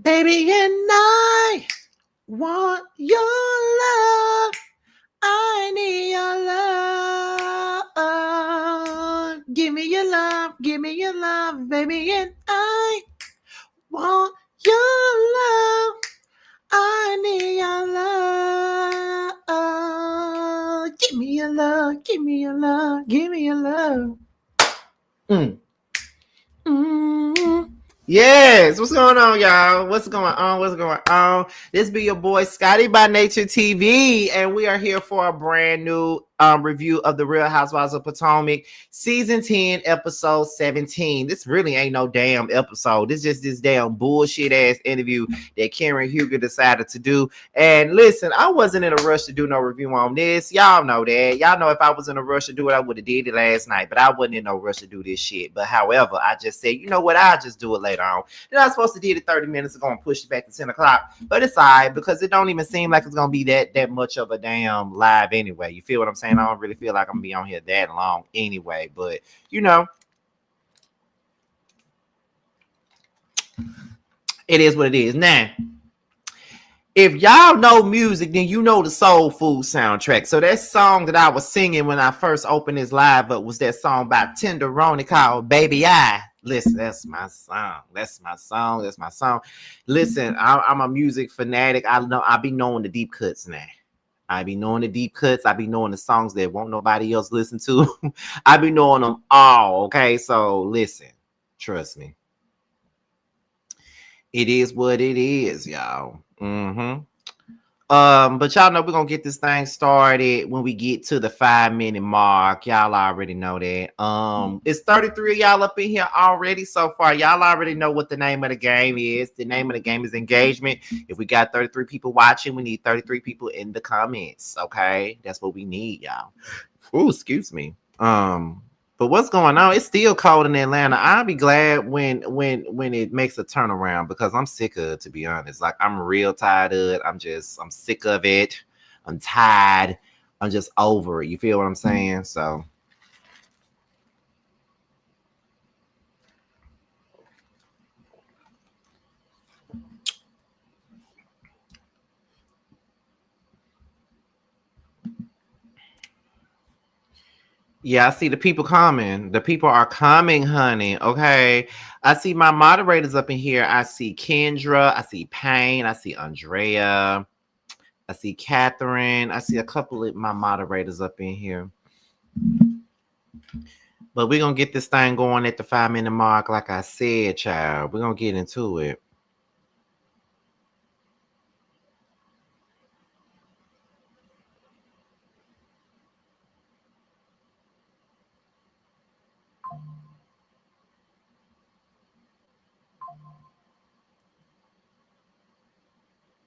Baby, and I want your love. I need your love. Give me your love. Give me your love, baby, and I want your love. I need your love. Give me your love. Give me your love. Give me your love. Yes, what's going on, y'all? What's going on? What's going on? This be your boy Scotty by Nature TV, and we are here for a brand new review of the Real Housewives of Potomac, season 10, episode 17. This really ain't no damn episode. This just this damn bullshit ass interview that Karen Huger decided to do. And listen, I wasn't in a rush to do no review on this. Y'all know that. Y'all know if I was in a rush to do it, I would have did it last night. But I wasn't in no rush to do this shit. But however, I just said, you know what? I'll just do it later on. Then I was supposed to do it 30 minutes ago and push it back to 10 o'clock. But it's all right because it don't even seem like it's going to be that much of a damn live anyway. You feel what I'm saying? I don't really feel like I'm going to be on here that long anyway. But, you know, it is what it is. Now, if y'all know music, then you know the Soul Food soundtrack. So that song that I was singing when I first opened this live up was that song by Tenderoni called Baby I. Listen, that's my song. That's my song. That's my song. Listen, I'm a music fanatic. I be knowing the deep cuts now. I be knowing the deep cuts. I be knowing the songs that won't nobody else listen to. I be knowing them all. Okay, so listen, trust me. It is what it is, y'all. But y'all know we're gonna get this thing started when we get to the 5-minute mark. Y'all already know that. It's 33 of y'all up in here already so far. Y'all already know what the name of the game is. The name of the game is engagement. If we got 33 people watching, we need 33 people in the comments. Okay, that's what we need, y'all. Oh, excuse me. But what's going on? It's still cold in Atlanta. I'll be glad when it makes a turnaround because I'm sick of it, to be honest. Like, I'm real tired of it. I'm sick of it. I'm tired. I'm just over it. You feel what I'm saying? So yeah, I see the people coming. The people are coming, honey. Okay. I see my moderators up in here. I see Kendra. I see Payne. I see Andrea. I see Catherine. I see a couple of my moderators up in here. But we're going to get this thing going at the 5-minute mark. Like I said, child, we're going to get into it.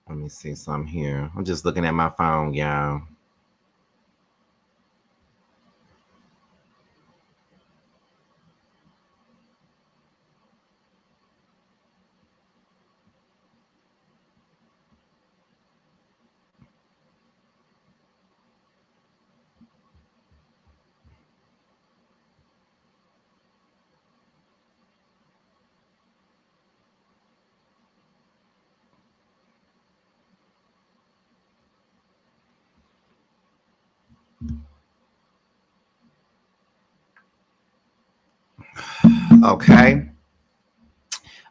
Let me see something here. I'm just looking at my phone, y'all. Okay.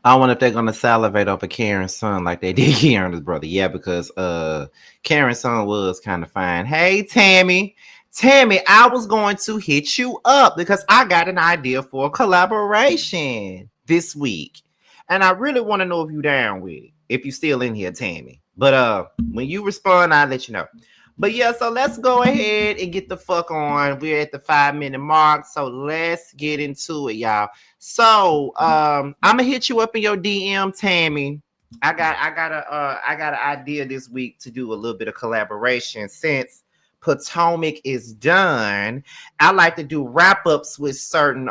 I don't wonder if they're gonna salivate over Karen's son like they did Karen's brother. Yeah, because Karen's son was kind of fine. Hey, Tammy. Tammy, I was going to hit you up because I got an idea for a collaboration this week. And I really want to know if you down with it. If you still in here, Tammy. But when you respond, I'll let you know. But yeah, so let's go ahead and get the fuck on. We're at the 5-minute mark. So let's get into it, y'all. So I'm gonna hit you up in your DM, Tammy. I got an idea this week to do a little bit of collaboration since Potomac is done. I like to do wrap-ups with certain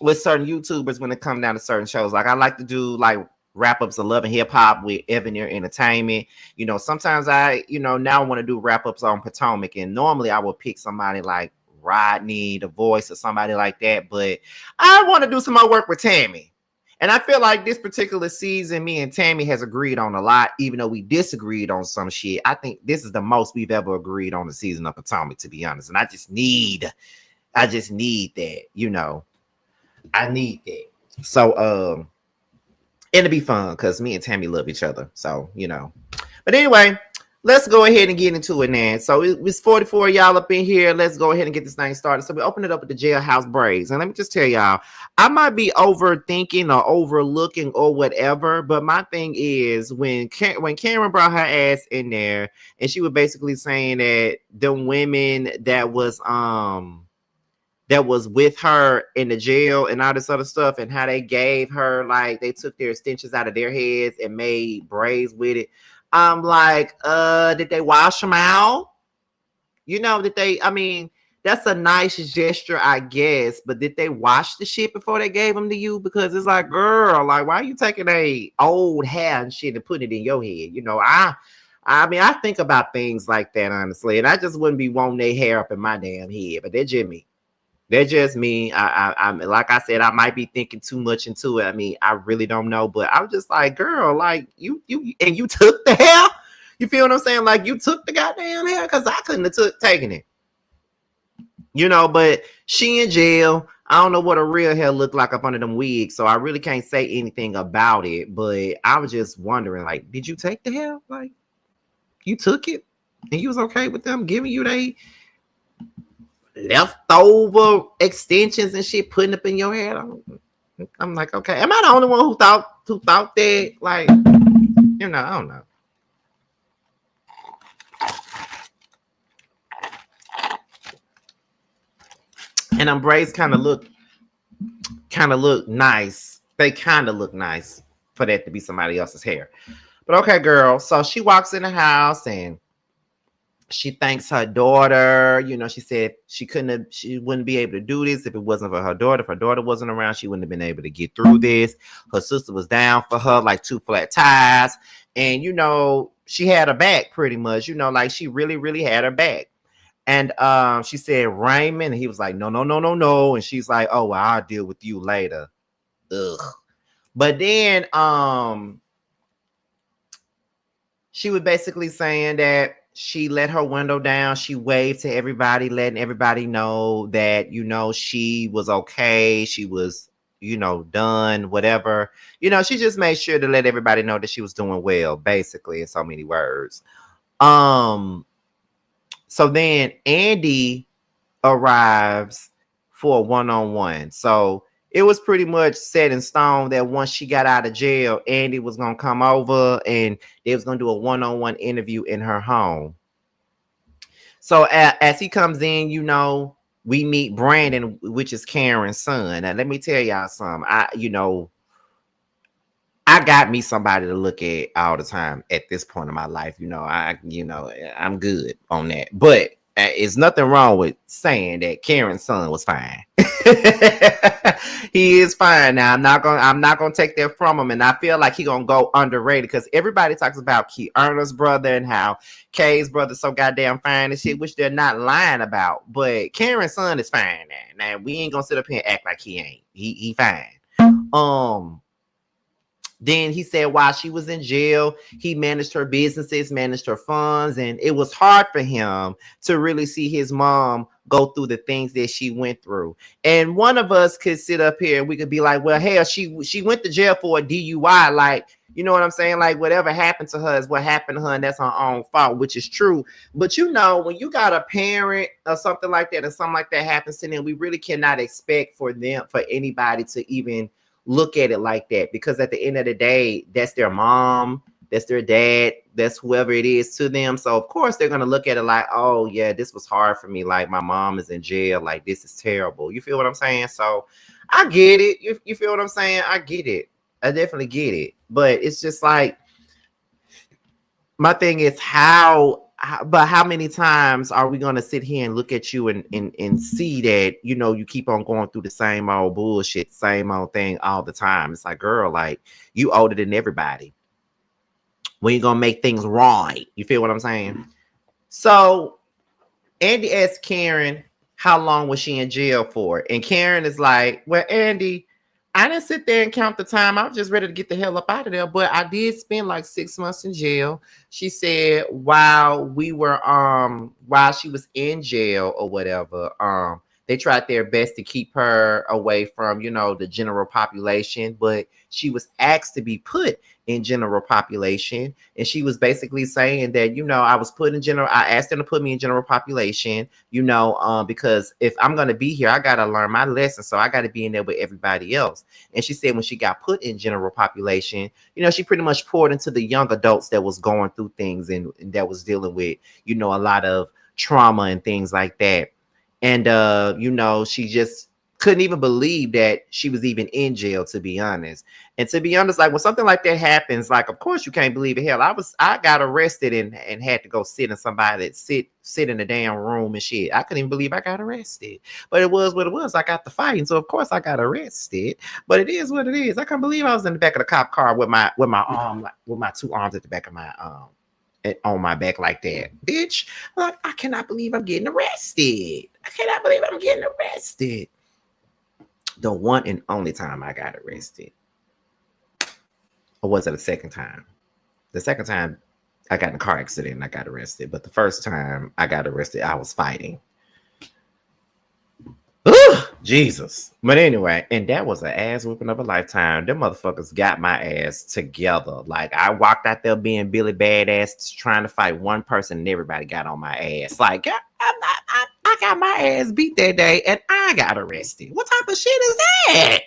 YouTubers when it comes down to certain shows. Like I like to do like wrap-ups of Love and Hip Hop with Evaneer Entertainment. You know, sometimes I, now want to do wrap-ups on Potomac, and normally I would pick somebody like Rodney, The Voice, or somebody like that. But I want to do some more work with Tammy. And I feel like this particular season, me and Tammy has agreed on a lot, even though we disagreed on some shit. I think this is the most we've ever agreed on the season of Potomac, to be honest. And I just need that, you know. I need that. So it'll be fun because me and Tammy love each other. So, you know. But anyway, let's go ahead and get into it now. So it's 44 y'all up in here. Let's go ahead and get this thing started. So we open it up with the jailhouse braids. And let me just tell y'all, I might be overthinking or overlooking or whatever, but my thing is when Karen brought her ass in there and she was basically saying that the women that was with her in the jail and all this other stuff, and how they gave her, like, they took their extensions out of their heads and made braids with it. I'm like, did they wash them out? You know, I mean, that's a nice gesture, I guess, but did they wash the shit before they gave them to you? Because it's like, girl, like, why are you taking a old hair and shit and putting it in your head? You know, I mean, I think about things like that, honestly, and I just wouldn't be wanting their hair up in my damn head, but they're Jimmy. They're just me. I'm like I said, I might be thinking too much into it. I mean, I really don't know, but I'm just like, girl, like you took the hair. You feel what I'm saying? Like you took the goddamn hair, because I couldn't have taken it. You know, but she in jail. I don't know what a real hair looked like up under them wigs, so I really can't say anything about it. But I was just wondering, like, did you take the hair? Like, you took it, and you was okay with them giving you they leftover extensions and shit putting up in your head? I'm like, okay, am I the only one who thought that? Like, you know, I don't know. And them braids kind of look nice. They kind of look nice for that to be somebody else's hair. But okay, girl. So she walks in the house and she thanks her daughter. You know, she said she wouldn't be able to do this if it wasn't for her daughter. If her daughter wasn't around, she wouldn't have been able to get through this. Her sister was down for her like two flat tires. And, you know, she had her back pretty much, you know, like she really, really had her back. And she said, Raymond, and he was like, no. And she's like, oh, well, I'll deal with you later. Ugh. But then she was basically saying that she let her window down. She waved to everybody, letting everybody know that, you know, she was okay. She was, you know, done, whatever. You know, she just made sure to let everybody know that she was doing well, basically, in so many words. So then Andy arrives for a one-on-one. So it was pretty much set in stone that once she got out of jail, Andy was going to come over and they was going to do a one-on-one interview in her home. So as he comes in, you know, we meet Brandon, which is Karen's son. Now, let me tell y'all something. I got me somebody to look at all the time at this point in my life. You know, I'm good on that. But it's nothing wrong with saying that Karen's son was fine. He is fine. Now I'm not gonna take that from him, and I feel like he's gonna go underrated because everybody talks about Kierna's brother and how Kay's brother so goddamn fine and shit, which they're not lying about. But Karen's son is fine now. Now we ain't gonna sit up here and act like he ain't. He fine. Then he said while she was in jail, he managed her businesses, managed her funds, and it was hard for him to really see his mom go through the things that she went through. And one of us could sit up here and we could be like, well, hell, she went to jail for a DUI. Like, you know what I'm saying? Like, whatever happened to her is what happened to her, and that's her own fault, which is true. But you know, when you got a parent or something like that, and something like that happens to them, we really cannot expect for anybody to even look at it like that, because at the end of the day, that's their mom, that's their dad, that's whoever it is to them. So of course they're gonna look at it like, oh yeah, this was hard for me. Like my mom is in jail. Like this is terrible. You feel what I'm saying? So I get it. You feel what I'm saying? I get it. I definitely get it. But it's just like, my thing is how many times are we going to sit here and look at you and see that, you know, you keep on going through the same old bullshit, same old thing all the time? It's like, girl, like you older than everybody. When you going to make things right? You feel what I'm saying? So Andy asked Karen, how long was she in jail for? And Karen is like, well, Andy, I didn't sit there and count the time. I was just ready to get the hell up out of there. But I did spend like 6 months in jail. She said while she was in jail or whatever, they tried their best to keep her away from, the general population, but she was asked to be put in general population. And she was basically saying that, I was put in general, I asked them to put me in general population, because if I'm going to be here, I got to learn my lesson. So I got to be in there with everybody else. And she said when she got put in general population, she pretty much poured into the young adults that was going through things and that was dealing with, a lot of trauma and things like that. And, she just couldn't even believe that she was even in jail, to be honest. And to be honest, like when something like that happens, like, of course you can't believe it. Hell, I got arrested and had to go sit in sit in a damn room and shit. I couldn't even believe I got arrested, but it was what it was. I got the fighting. So of course I got arrested, but it is what it is. I can't believe I was in the back of the cop car with my arm, like, with my two arms at the back of my on my back like that, bitch. Like, I cannot believe I'm getting arrested. I cannot believe I'm getting arrested. The one and only time I got arrested. Or was it the second time? The second time I got in a car accident and I got arrested. But the first time I got arrested, I was fighting. Ooh, Jesus. But anyway, and that was an ass whooping of a lifetime. Them motherfuckers got my ass together. Like, I walked out there being Billy Badass, trying to fight one person, and everybody got on my ass. Like, I got my ass beat that day, and I got arrested. What type of shit is that?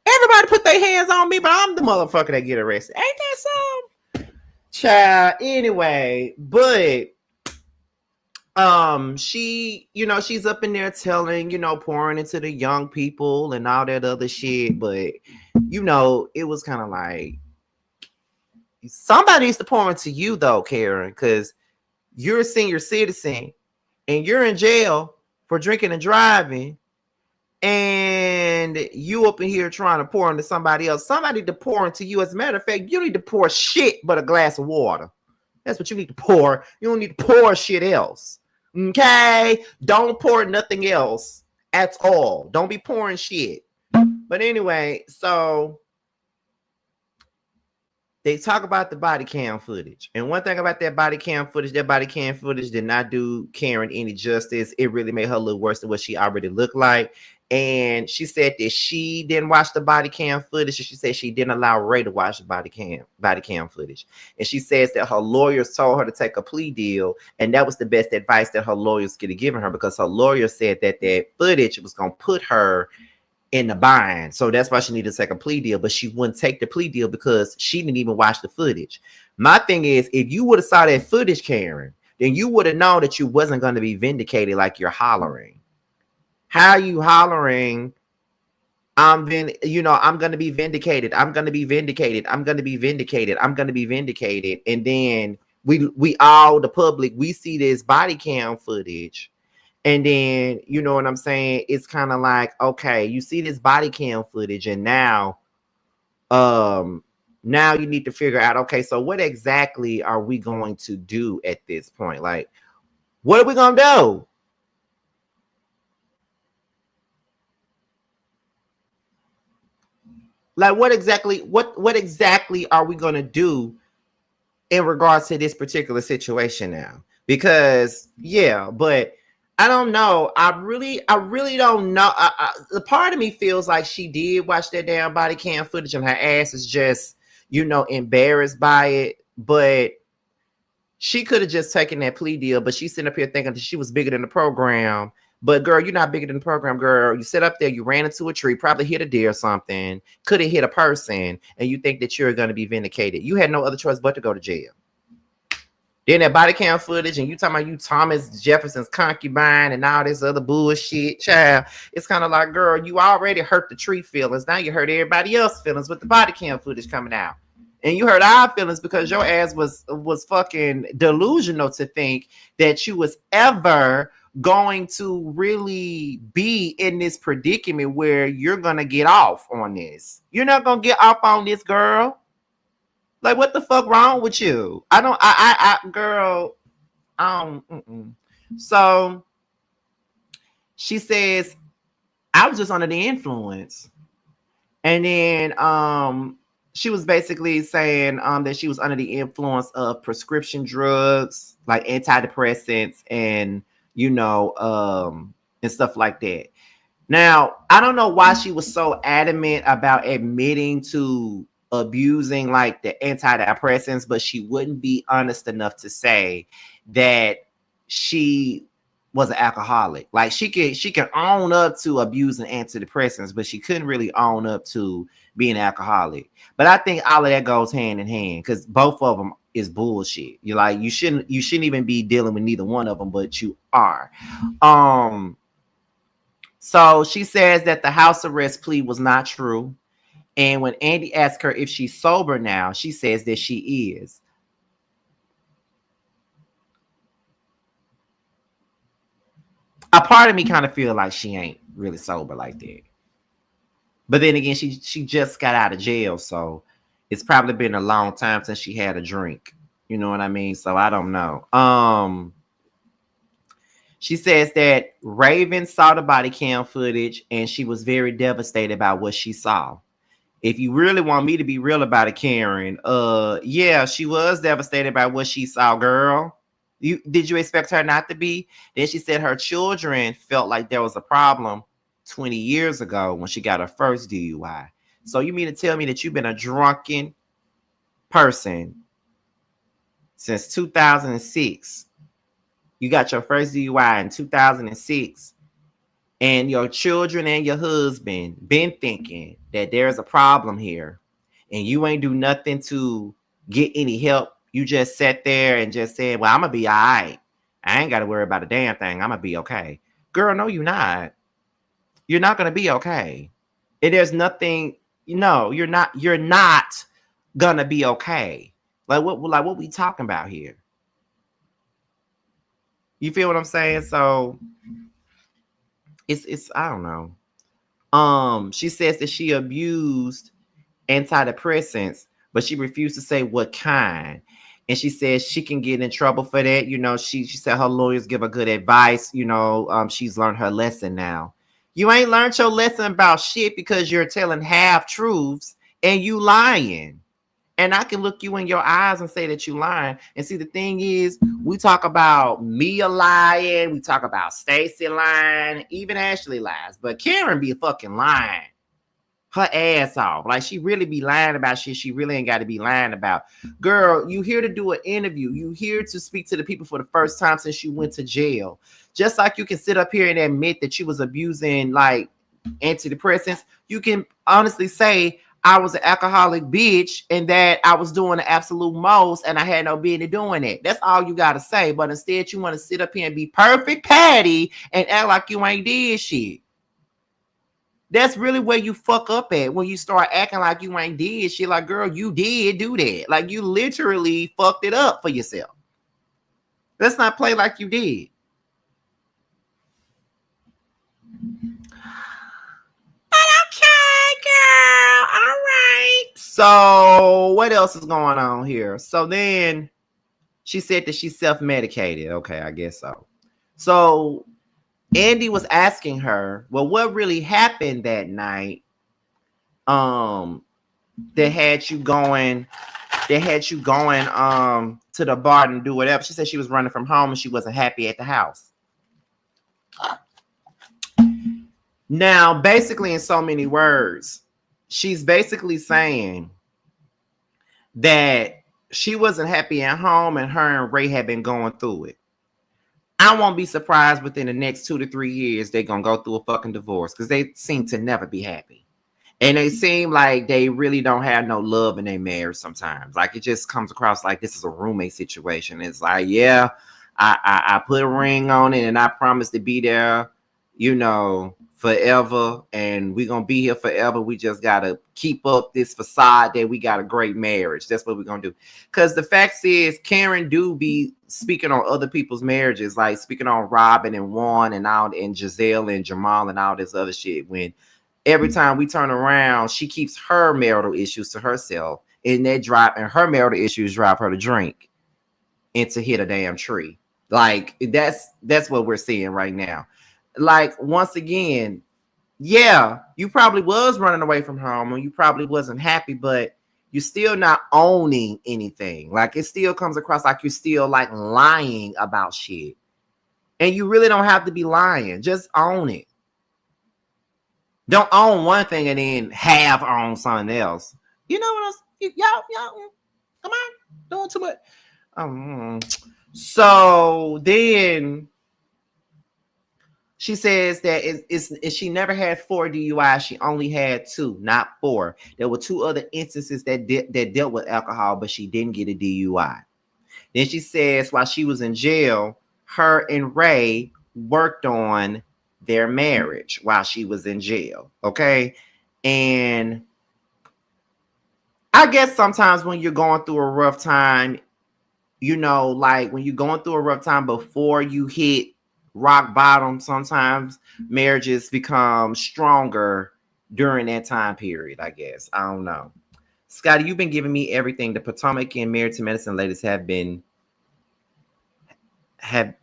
Everybody put their hands on me, but I'm the motherfucker that get arrested. Ain't that so? Child, anyway, but she, she's up in there telling, pouring into the young people and all that other shit, but it was kind of like somebody needs to pour into you though, Karen, because you're a senior citizen and you're in jail for drinking and driving, and you up in here trying to pour into somebody else. Somebody to pour into you. As a matter of fact, you need to pour shit but a glass of water. That's what you need to pour. You don't need to pour shit else. Okay? Don't pour nothing else at all. Don't be pouring shit. But anyway, so they talk about the body cam footage. And one thing about that body cam footage did not do Karen any justice. It really made her look worse than what she already looked like. And she said that she didn't watch the body cam footage. And she said she didn't allow Ray to watch the body cam footage. And she says that her lawyers told her to take a plea deal. And that was the best advice that her lawyers could have given her, because her lawyer said that that footage was going to put her in the bind. So that's why she needed to take a plea deal, but she wouldn't take the plea deal because she didn't even watch the footage. My thing is, if you would have saw that footage, Karen, then you would have known that you wasn't going to be vindicated like you're hollering. How are you hollering? I'm going to be vindicated. I'm going to be vindicated. I'm going to be vindicated. I'm going to be vindicated. And then we all, the public, we see this body cam footage. And then, you know what I'm saying? It's kind of like, okay, you see this body cam footage, and now you need to figure out, okay, so what exactly are we going to do at this point? Like, what are we going to do? Like, what exactly are we going to do in regards to this particular situation now? Because, yeah, but I don't know. I really don't know. The part of me feels like she did watch that damn body cam footage and her ass is just, embarrassed by it. But she could have just taken that plea deal. But she's sitting up here thinking that she was bigger than the program. But girl, you're not bigger than the program, girl. You sit up there, you ran into a tree, probably hit a deer or something, could have hit a person, and you think that you're going to be vindicated. You had no other choice but to go to jail. Then that body cam footage, and you talking about you Thomas Jefferson's concubine and all this other bullshit, child. It's kind of like, girl, you already hurt the tree feelings. Now you hurt everybody else's feelings with the body cam footage coming out. And you hurt our feelings because your ass was fucking delusional to think that you was ever going to really be in this predicament where you're going to get off on this. You're not going to get off on this, girl. Like, what the fuck wrong with you? Girl, So she says, I was just under the influence. And then she was basically saying that she was under the influence of prescription drugs like antidepressants and and stuff like that. Now, I don't know why she was so adamant about admitting to abusing like the antidepressants, but she wouldn't be honest enough to say that she was an alcoholic. Like she can own up to abusing antidepressants, but she couldn't really own up to being an alcoholic. But I think all of that goes hand in hand because both of them is bullshit. You're like you shouldn't even be dealing with neither one of them, but you are. Um so she says that the house arrest plea was not true. And when Andy asked her if she's sober now, she says that she is. A part of me kind of feel like she ain't really sober like that. But then again, she just got out of jail, so it's probably been a long time since she had a drink. You know what I mean? So I don't know. She says that Raven saw the body cam footage and she was very devastated about what she saw. If you really want me to be real about it, Karen, yeah, she was devastated by what she saw, girl. Did you expect her not to be? Then she said her children felt like there was a problem 20 years ago when she got her first DUI. So you mean to tell me that you've been a drunken person since 2006? You got your first DUI in 2006, and your children and your husband been thinking that there's a problem here, and you ain't do nothing to get any help. You just sat there and just said, well, I'm gonna be all right. I ain't got to worry about a damn thing. I'm gonna be okay. Girl, no, you're not. You're not gonna be okay. And there's nothing, you're not gonna be okay. Like what we talking about here? You feel what I'm saying? So it's I don't know. She says that she abused antidepressants, but she refused to say what kind. And she says she can get in trouble for that. She said her lawyers give her good advice. She's learned her lesson now. You ain't learned your lesson about shit because you're telling half truths and you lying. And I can look you in your eyes and say that you lying. And see, the thing is, we talk about Mia lying, we talk about Stacy lying, even Ashley lies, but Karen be fucking lying her ass off. Like she really be lying about shit she really ain't got to be lying about. Girl, you here to do an interview. You here to speak to the people for the first time since you went to jail. Just like you can sit up here and admit that you was abusing like antidepressants, you can honestly say I was an alcoholic bitch and that I was doing the absolute most and I had no business doing it. That's all you got to say. But instead you want to sit up here and be perfect Patty and act like you ain't did shit. That's really where you fuck up at when you start acting like you ain't did shit. Like, girl, you did do that. Like, you literally fucked it up for yourself. Let's not play like you did. But okay, girl. All right. So, what else is going on here? So then she said that she's self-medicated. Okay, I guess so. So Andy was asking her, well, what really happened that night? That had you going to the bar and do whatever. She said she was running from home and she wasn't happy at the house. Now, basically, in so many words, she's basically saying that she wasn't happy at home and her and Ray had been going through it. I won't be surprised within the next 2 to 3 years they're gonna go through a fucking divorce because they seem to never be happy. And they seem like they really don't have no love in their marriage sometimes. Like it just comes across like this is a roommate situation. It's like, yeah, I put a ring on it and I promise to be there, forever. And we're going to be here forever. We just got to keep up this facade that we got a great marriage. That's what we're going to do. Because the fact is, Karen do be speaking on other people's marriages, like speaking on Robin and Juan and all, and Giselle and Jamal and all this other shit. When every time we turn around, she keeps her marital issues to herself, and her marital issues drive her to drink and to hit a damn tree. Like that's what we're seeing right now. Like once again, Yeah, you probably was running away from home and you probably wasn't happy, but you're still not owning anything. Like it still comes across like you're still like lying about shit. And you really don't have to be lying. Just own it. Don't own one thing and then half own something else. You know what else? Y'all, come on, doing too much. Um, so then she says that she never had 4 DUIs. She only had 2, not 4. There were 2 other instances that dealt with alcohol, but she didn't get a DUI. Then she says while she was in jail, her and Ray worked on their marriage while she was in jail. Okay. And I guess sometimes when you're going through a rough time, like when you're going through a rough time before you hit rock bottom, sometimes marriages become stronger during that time period, I guess. I don't know. Scotty, you've been giving me everything. The Potomac and Married to Medicine ladies have been having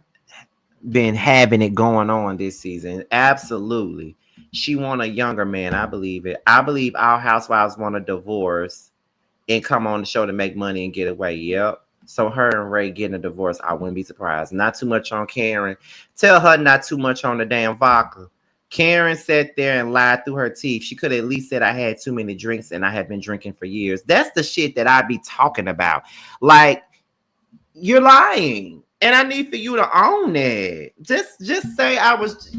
it going on this season. Absolutely. She want a younger man. I believe it. I believe our housewives want a divorce and come on the show to make money and get away. Yep. So her and Ray getting a divorce, I wouldn't be surprised. Not too much on Karen. Tell her not too much on the damn vodka. Karen sat there and lied through her teeth. She could have at least said I had too many drinks and I have been drinking for years. That's the shit that I be talking about. Like, you're lying. And I need for you to own it. Just say I was,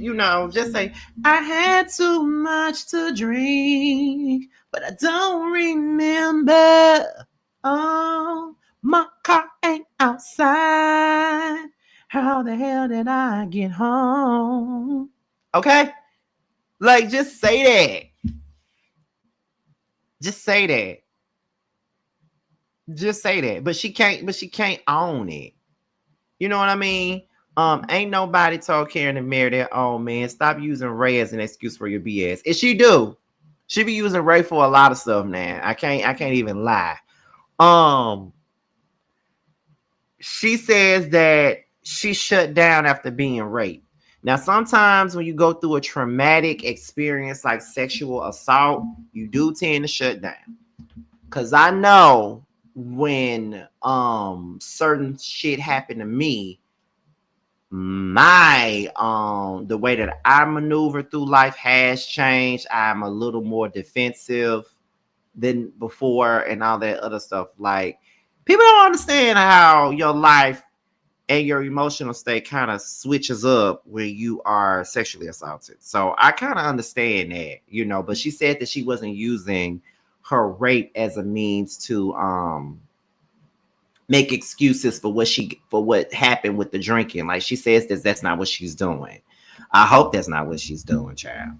just say I had too much to drink, but I don't remember. Oh, my car ain't outside. How the hell did I get home? Okay? Like just say that. Just say that. Just say that. But she can't own it. You know what I mean? Ain't nobody told Karen to marry their own man. Stop using Ray as an excuse for your BS. If she do, she be using Ray for a lot of stuff now. I can't even lie. Um, she says that she shut down after being raped. Now, sometimes when you go through a traumatic experience like sexual assault, you do tend to shut down. Cause I know when certain shit happened to me, my the way that I maneuver through life has changed. I'm a little more defensive than before and all that other stuff. Like people don't understand how your life and your emotional state kind of switches up when you are sexually assaulted. So I kind of understand that, but she said that she wasn't using her rape as a means to make excuses for what happened with the drinking. Like she says that's not what she's doing. I hope that's not what she's doing, child.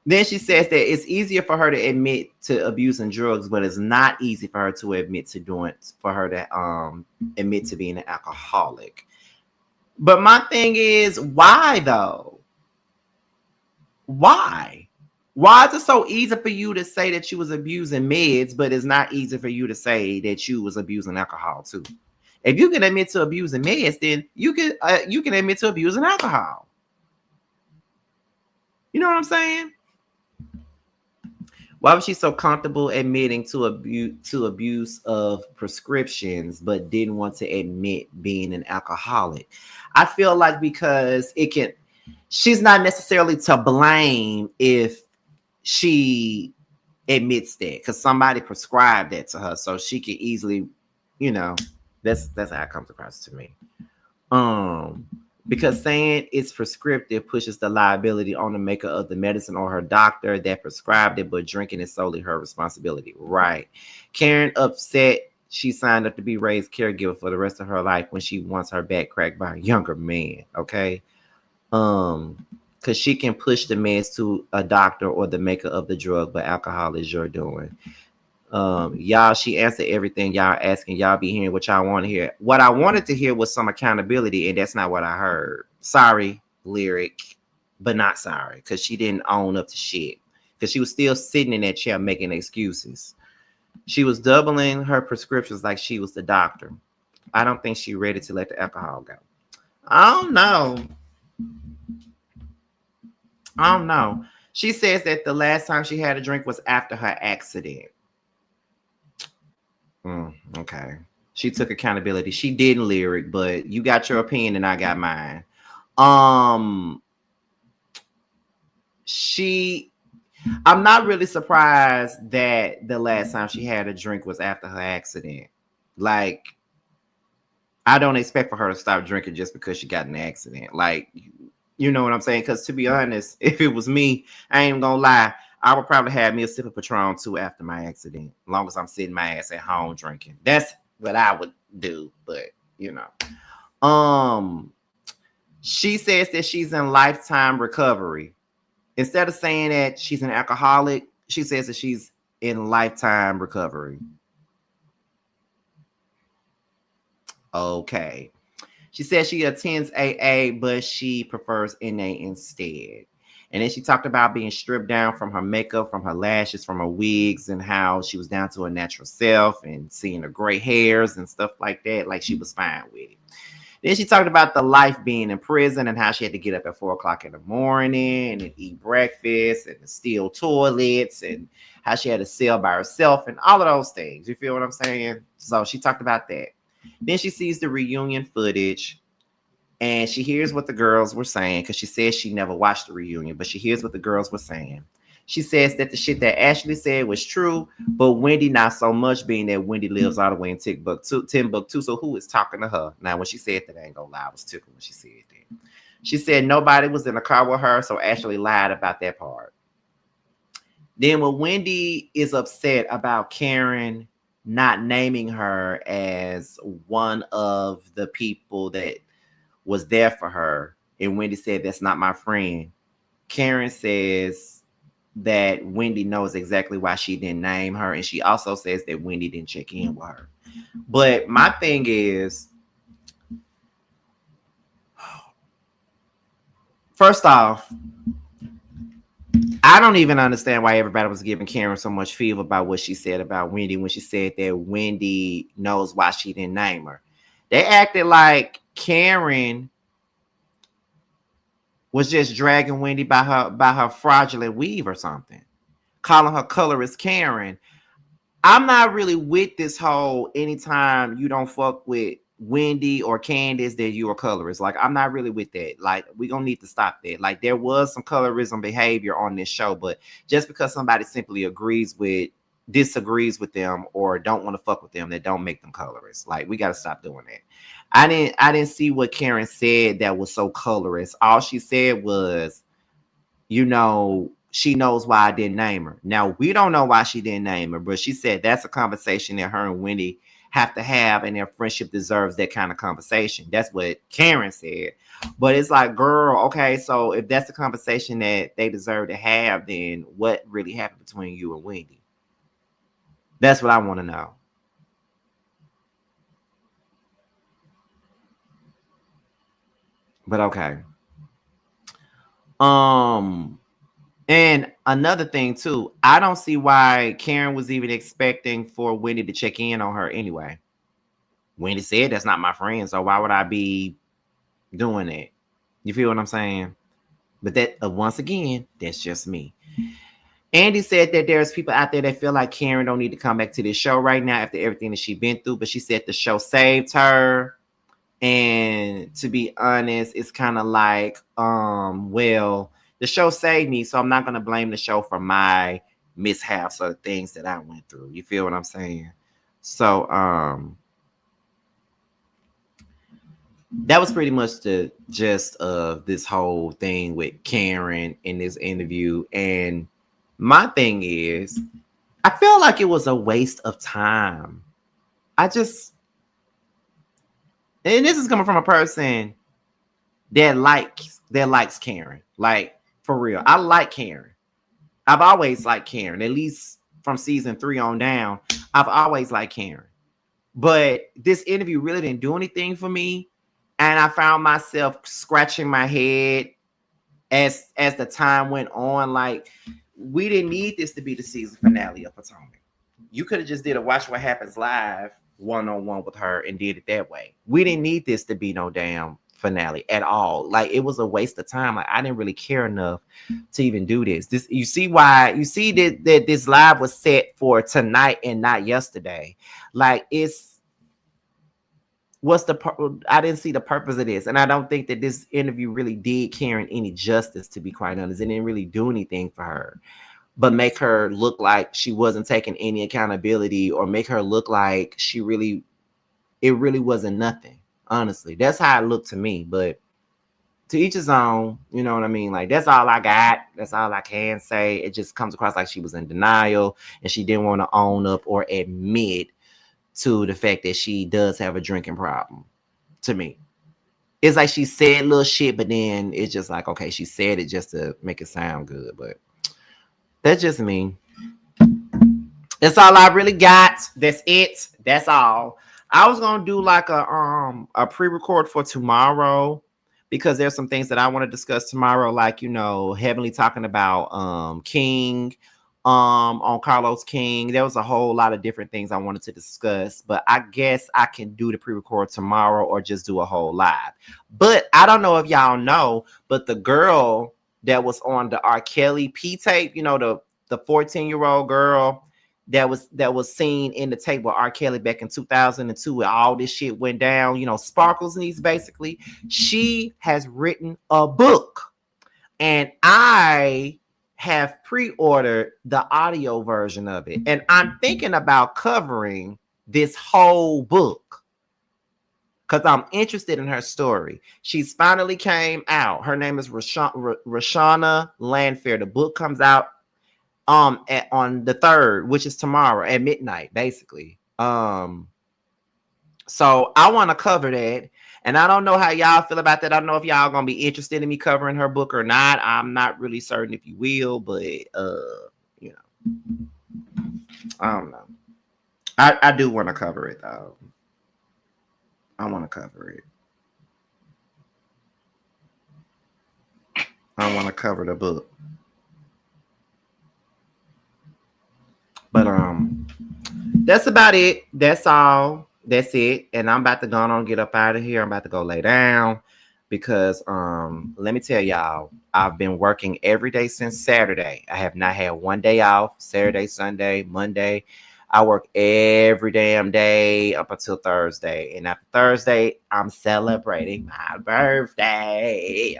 Then she says that it's easier for her to admit to abusing drugs, but it's not easy for her to admit to admit to being an alcoholic. But my thing is, why though? Why? Why is it so easy for you to say that you was abusing meds, but it's not easy for you to say that you was abusing alcohol too? If you can admit to abusing meds, then you can admit to abusing alcohol. You know what I'm saying? Why was she so comfortable admitting to abuse of prescriptions, but didn't want to admit being an alcoholic? I feel like because she's not necessarily to blame if she admits that, because somebody prescribed that to her, so she could easily, that's how it comes across to me. Because saying it's prescriptive pushes the liability on the maker of the medicine or her doctor that prescribed it, but drinking is solely her responsibility. Right. Karen upset she signed up to be Ray's caregiver for the rest of her life when she wants her back cracked by a younger man. Okay. Because she can push the meds to a doctor or the maker of the drug, but alcohol is your doing. Y'all, she answered everything y'all asking. Y'all be hearing what y'all want to hear. What I wanted to hear was some accountability, and that's not what I heard. Sorry, Lyric, but not sorry, because she didn't own up to shit. Because she was still sitting in that chair making excuses. She was doubling her prescriptions like she was the doctor. I don't think she's ready to let the alcohol go. I don't know. I don't know. She says that the last time she had a drink was after her accident. Okay. She took accountability. She didn't lyric, but you got your opinion and I got mine. Um, she I'm not really surprised that the last time she had a drink was after her accident. Like, I don't expect for her to stop drinking just because she got in an accident. Like, you know what I'm saying? Because to be honest, if it was me, I ain't gonna lie, I would probably have me a sip of Patron too after my accident, as long as I'm sitting my ass at home drinking. That's what I would do. But you know, she says that she's in lifetime recovery. Instead of saying that she's an alcoholic, she says that she's in lifetime recovery. Okay. She says she attends AA, but she prefers NA instead. And then she talked about being stripped down from her makeup, from her lashes, from her wigs, and how she was down to her natural self and seeing her gray hairs and stuff like that. Like she was fine with it. Then she talked about the life being in prison and how she had to get up at 4 o'clock in the morning and eat breakfast and steal toilets and how she had to sell by herself and all of those things. You feel what I'm saying? So she talked about that. Then she sees the reunion footage and she hears what the girls were saying because she says she never watched the reunion, but she hears what the girls were saying. She says that the shit that Ashley said was true, but Wendy not so much, being that Wendy lives all the way in Timbuktu. So who is talking to her? Now, when she said that, I ain't gonna lie, I was tickled when she said that. She said nobody was in the car with her, so Ashley lied about that part. Then when Wendy is upset about Karen not naming her as one of the people that was there for her, and Wendy said, "That's not my friend," Karen says that Wendy knows exactly why she didn't name her, and she also says that Wendy didn't check in with her. But my thing is, first off, I don't even understand why everybody was giving Karen so much fever about what she said about Wendy when she said that Wendy knows why she didn't name her. They acted like Karen was just dragging Wendy by her fraudulent weave or something, calling her colorist Karen. I'm not really with this whole anytime you don't fuck with Wendy or Candace that you're a colorist. Like, I'm not really with that. Like, we gonna need to stop that. Like, there was some colorism behavior on this show, but just because somebody simply disagrees with them or don't want to fuck with them, that don't make them colorists. Like, we gotta stop doing that. I didn't see what Karen said that was so colorist. All she said was, she knows why I didn't name her. Now, we don't know why she didn't name her, but she said that's a conversation that her and Wendy have to have, and their friendship deserves that kind of conversation. That's what Karen said. But it's like, girl, okay, so if that's the conversation that they deserve to have, then what really happened between you and Wendy? That's what I want to know. But okay. Um, And another thing too, I don't see why Karen was even expecting for Wendy to check in on her anyway. Wendy said that's not my friend, so why would I be doing it? You feel what I'm saying? But that once again, that's just me. Andy said that there's people out there that feel like Karen don't need to come back to this show right now after everything that she's been through. But she said the show saved her. And to be honest, it's kind of like, well, the show saved me, so I'm not gonna blame the show for my mishaps or things that I went through. You feel what I'm saying? So that was pretty much the gist of this whole thing with Karen in this interview. And my thing is, I feel like it was a waste of time. I just, and this is coming from a person that likes Karen. Like, for real. I like Karen. I've always liked Karen, at least from season 3 on down. I've always liked Karen. But this interview really didn't do anything for me. And I found myself scratching my head as the time went on. Like, we didn't need this to be the season finale of Potomac. You could have just did a Watch What Happens Live one-on-one with her and did it that way. We didn't need this to be no damn finale at all. Like, it was a waste of time. Like, I didn't really care enough to even do this. You see that this live was set for tonight and not yesterday. Like, I didn't see the purpose of this, and I don't think that this interview really did Karen any justice, to be quite honest. It didn't really do anything for her, but make her look like she wasn't taking any accountability, or make her look like it really wasn't nothing. Honestly, that's how it looked to me. But to each his own, you know what I mean? Like, that's all I got. That's all I can say. It just comes across like she was in denial, and she didn't want to own up or admit to the fact that she does have a drinking problem. To me, it's like she said little shit, but then it's just like, okay, she said it just to make it sound good. But that's just me. That's all I really got. That's it. That's all. I was gonna do like a pre-record for tomorrow, because there's some things that I want to discuss tomorrow, like, Heavenly talking about King, on Carlos King. There was a whole lot of different things I wanted to discuss, but I guess I can do the pre-record tomorrow or just do a whole live. But I don't know if y'all know, but the girl that was on the R. Kelly P tape, the 14-year-old girl that was seen in the tape with R. Kelly back in 2002, where all this shit went down, Sparkle's niece, basically, she has written a book, and I have pre-ordered the audio version of it, and I'm thinking about covering this whole book because I'm interested in her story. She's finally came out. Her name is Rashana Landfair. The book comes out on the 3rd, which is tomorrow at midnight, basically. So I want to cover that. And I don't know how y'all feel about that. I don't know if y'all gonna be interested in me covering her book or not. I'm not really certain if you will, but I don't know. I do want to cover it though. I want to cover it. I want to cover the book. But that's about it. That's all. That's it. And I'm about to go on and get up out of here. I'm about to go lay down because let me tell y'all, I've been working every day since Saturday. I have not had one day off. Saturday, Sunday, Monday. I work every damn day up until Thursday. And after Thursday, I'm celebrating my birthday.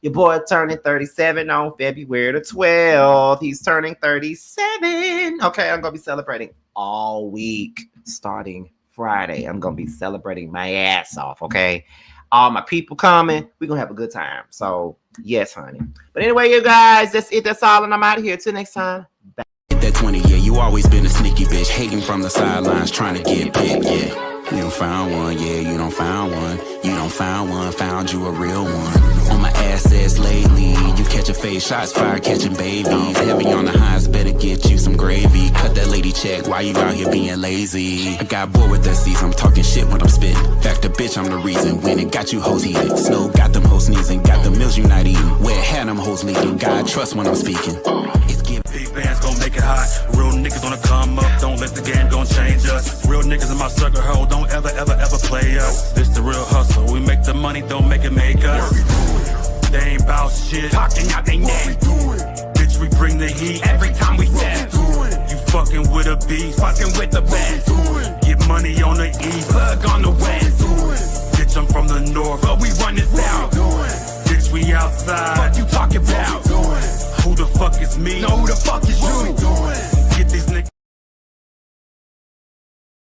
Your boy turning 37 on February the 12th. He's turning 37. Okay, I'm going to be celebrating all week starting Friday. I'm going to be celebrating my ass off, okay? All my people coming. We're going to have a good time. So, yes, honey. But anyway, you guys, that's it. That's all. And I'm out of here. Till next time. Bye. That 20, yeah, you always been a sneaky bitch. Hating from the sidelines, trying to get picked, yeah. You don't found one, yeah, you don't found one. You don't found one, found you a real one. On my assets lately, you catching face shots, fire catching babies. Heavy on the highs, better get you some gravy. Cut that lady check while you out here being lazy. I got bored with that season, I'm talking shit when I'm spitting. Fact the bitch, I'm the reason when it got you hoes heated. Snow got them hoes sneezing, got the meals you not eating. Where had them hoes leaking, God trust when I'm speaking. It's give big bands gon' make it hot. Real niggas gonna come up, don't let the game gon' change us. Real niggas in my circle, ho, don't ever play us. This the real hustle, we make the money, don't make it make us. They ain't bout shit, talking out they neck. Bitch, we bring the heat every time we step. You fucking with a beast, fucking with the best. Get money on the east, plug on the west. Bitch, I'm from the north, but we run this out. Bitch, we outside, what you talking about? Who the fuck is me? No, who the fuck is you?